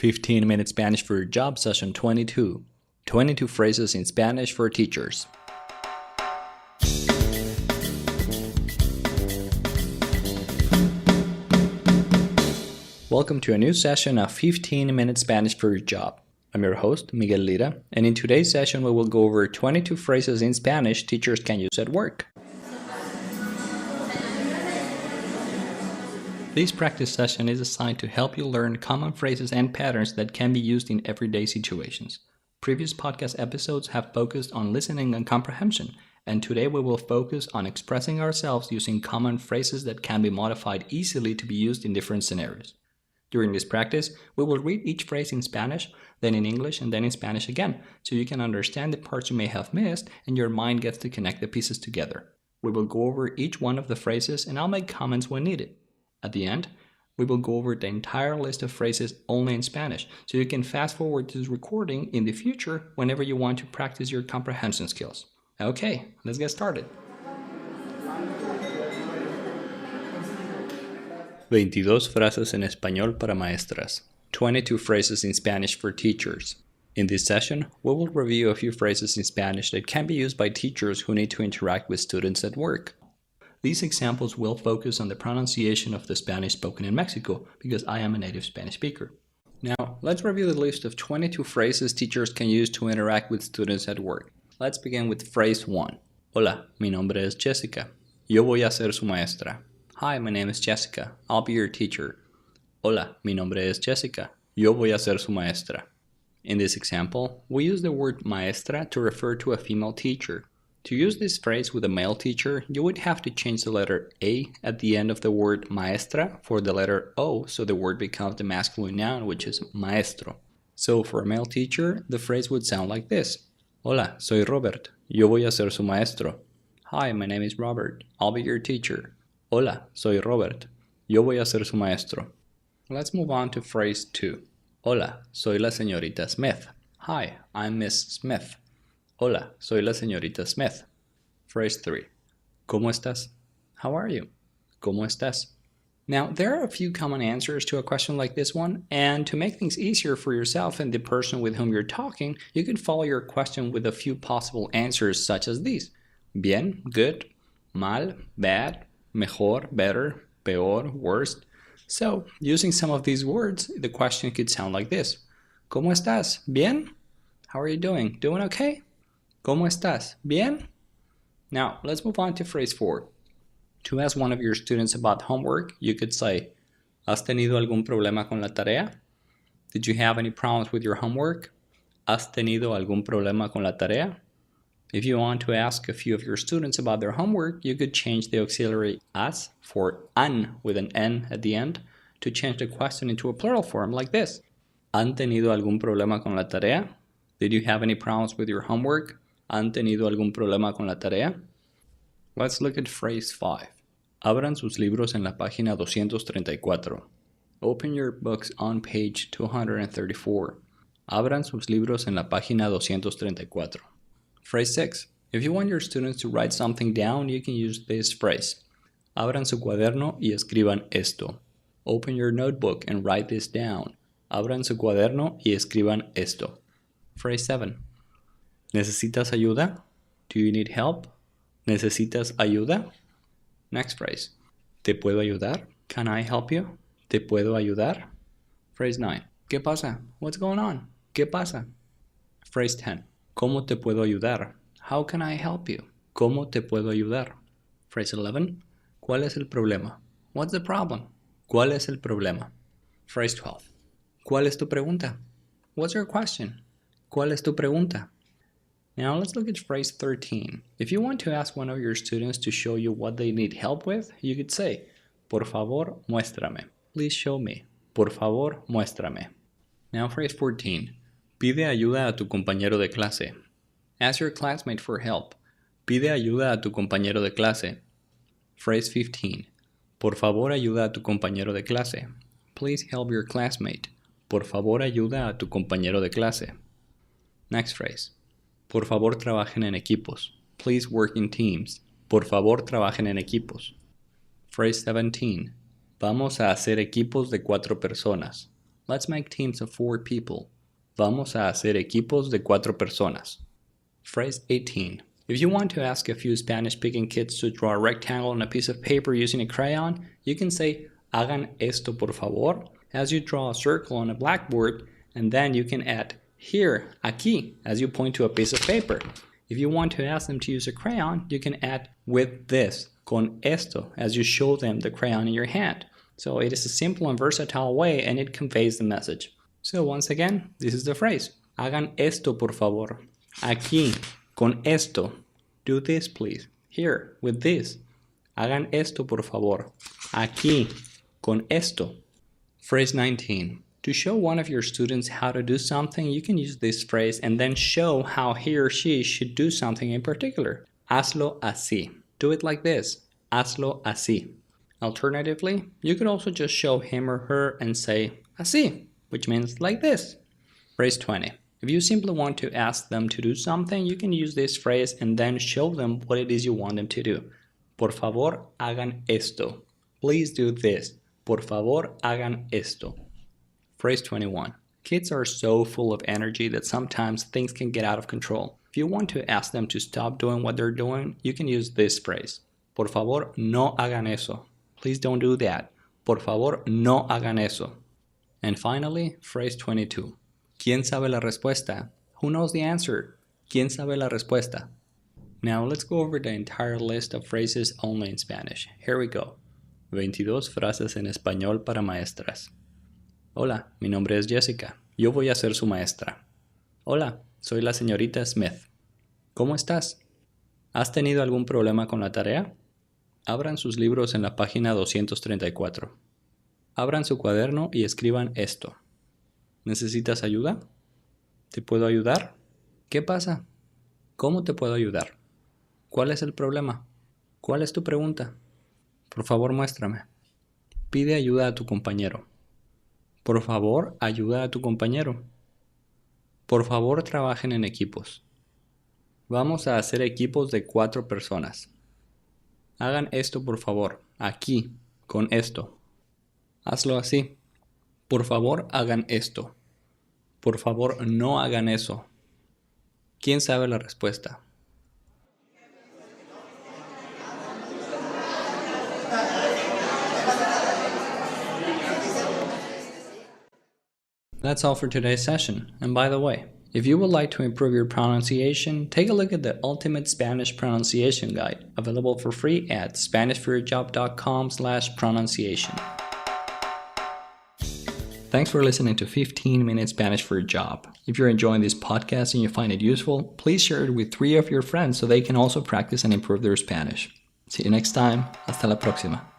15-minute Spanish for your job, session 22. 22 phrases in Spanish for teachers. Welcome to a new session of 15-minute Spanish for your job. I'm your host, Miguel Lira, and in today's session we will go over 22 phrases in Spanish teachers can use at work. This practice session is assigned to help you learn common phrases and patterns that can be used in everyday situations. Previous podcast episodes have focused on listening and comprehension, and today we will focus on expressing ourselves using common phrases that can be modified easily to be used in different scenarios. During this practice, we will read each phrase in Spanish, then in English, and then in Spanish again, so you can understand the parts you may have missed and your mind gets to connect the pieces together. We will go over each one of the phrases and I'll make comments when needed. At the end, we will go over the entire list of phrases only in Spanish, so you can fast forward to this recording in the future whenever you want to practice your comprehension skills. Okay, let's get started. 22 frases en español para maestras. 22 phrases in Spanish for teachers. In this session, we will review a few phrases in Spanish that can be used by teachers who need to interact with students at work. These examples will focus on the pronunciation of the Spanish spoken in Mexico, because I am a native Spanish speaker. Now, let's review the list of 22 phrases teachers can use to interact with students at work. Let's begin with phrase 1. Hola, mi nombre es Jessica. Yo voy a ser su maestra. Hi, my name is Jessica. I'll be your teacher. Hola, mi nombre es Jessica. Yo voy a ser su maestra. In this example, we use the word maestra to refer to a female teacher. To use this phrase with a male teacher, you would have to change the letter A at the end of the word maestra for the letter O, so the word becomes the masculine noun, which is maestro. So for a male teacher, the phrase would sound like this. Hola, soy Robert. Yo voy a ser su maestro. Hi, my name is Robert. I'll be your teacher. Hola, soy Robert. Yo voy a ser su maestro. Let's move on to phrase 2. Hola, soy la señorita Smith. Hi, I'm Miss Smith. Hola, soy la señorita Smith. Phrase 3. ¿Cómo estás? How are you? ¿Cómo estás? Now, there are a few common answers to a question like this one, and to make things easier for yourself and the person with whom you're talking, you could follow your question with a few possible answers such as these. Bien, good. Mal, bad. Mejor, better. Peor, worst. So, using some of these words, the question could sound like this. ¿Cómo estás? Bien? How are you doing? Doing okay? ¿Cómo estás? Bien? Now, let's move on to phrase 4. To ask one of your students about homework, you could say, ¿Has tenido algún problema con la tarea? Did you have any problems with your homework? ¿Has tenido algún problema con la tarea? If you want to ask a few of your students about their homework, you could change the auxiliary as for an with an N at the end to change the question into a plural form like this. ¿Han tenido algún problema con la tarea? Did you have any problems with your homework? ¿Han tenido algún problema con la tarea? Let's look at phrase 5. Abran sus libros en la página 234. Open your books on page 234. Abran sus libros en la página 234. Phrase 6. If you want your students to write something down, you can use this phrase. Abran su cuaderno y escriban esto. Open your notebook and write this down. Abran su cuaderno y escriban esto. Phrase 7. ¿Necesitas ayuda? Do you need help? ¿Necesitas ayuda? Next phrase. ¿Te puedo ayudar? Can I help you? ¿Te puedo ayudar? Phrase 9. ¿Qué pasa? What's going on? ¿Qué pasa? Phrase 10. ¿Cómo te puedo ayudar? How can I help you? ¿Cómo te puedo ayudar? Phrase 11. ¿Cuál es el problema? What's the problem? ¿Cuál es el problema? Phrase 12. ¿Cuál es tu pregunta? What's your question? ¿Cuál es tu pregunta? Now let's look at phrase 13. If you want to ask one of your students to show you what they need help with, you could say, Por favor, muéstrame. Please show me. Por favor, muéstrame. Now phrase 14. Pide ayuda a tu compañero de clase. Ask your classmate for help. Pide ayuda a tu compañero de clase. Phrase 15. Por favor, ayuda a tu compañero de clase. Please help your classmate. Por favor, ayuda a tu compañero de clase. Next phrase. Por favor, trabajen en equipos. Please work in teams. Por favor, trabajen en equipos. Phrase 17. Vamos a hacer equipos de 4 personas. Let's make teams of 4 people. Vamos a hacer equipos de 4 personas. Phrase 18. If you want to ask a few Spanish-speaking kids to draw a rectangle on a piece of paper using a crayon, you can say, hagan esto por favor, as you draw a circle on a blackboard, and then you can add here, aquí, as you point to a piece of paper. If you want to ask them to use a crayon, you can add with this, con esto, as you show them the crayon in your hand. So it is a simple and versatile way, and it conveys the message. So once again, this is the phrase. Hagan esto por favor. Aquí, con esto. Do this please. Here, with this. Hagan esto por favor. Aquí, con esto. Phrase 19. To show one of your students how to do something, you can use this phrase and then show how he or she should do something in particular. Hazlo así. Do it like this. Hazlo así. Alternatively, you could also just show him or her and say así, which means like this. Phrase 20. If you simply want to ask them to do something, you can use this phrase and then show them what it is you want them to do. Por favor, hagan esto. Please do this. Por favor, hagan esto. Phrase 21. Kids are so full of energy that sometimes things can get out of control. If you want to ask them to stop doing what they're doing, you can use this phrase. Por favor, no hagan eso. Please don't do that. Por favor, no hagan eso. And finally, phrase 22. ¿Quién sabe la respuesta? Who knows the answer? ¿Quién sabe la respuesta? Now let's go over the entire list of phrases only in Spanish. Here we go. 22 frases en español para maestras. Hola, mi nombre es Jessica. Yo voy a ser su maestra. Hola, soy la señorita Smith. ¿Cómo estás? ¿Has tenido algún problema con la tarea? Abran sus libros en la página 234. Abran su cuaderno y escriban esto. ¿Necesitas ayuda? ¿Te puedo ayudar? ¿Qué pasa? ¿Cómo te puedo ayudar? ¿Cuál es el problema? ¿Cuál es tu pregunta? Por favor, muéstrame. Pide ayuda a tu compañero. Por favor, ayuda a tu compañero. Por favor, trabajen en equipos. Vamos a hacer equipos de 4 personas. Hagan esto por favor, aquí, con esto. Hazlo así. Por favor, hagan esto. Por favor, no hagan eso. ¿Quién sabe la respuesta? That's all for today's session. And by the way, if you would like to improve your pronunciation, take a look at the Ultimate Spanish Pronunciation Guide, available for free at SpanishForYourJob.com/pronunciation. Thanks for listening to 15-Minute Spanish for a Job. If you're enjoying this podcast and you find it useful, please share it with 3 of your friends so they can also practice and improve their Spanish. See you next time. Hasta la próxima.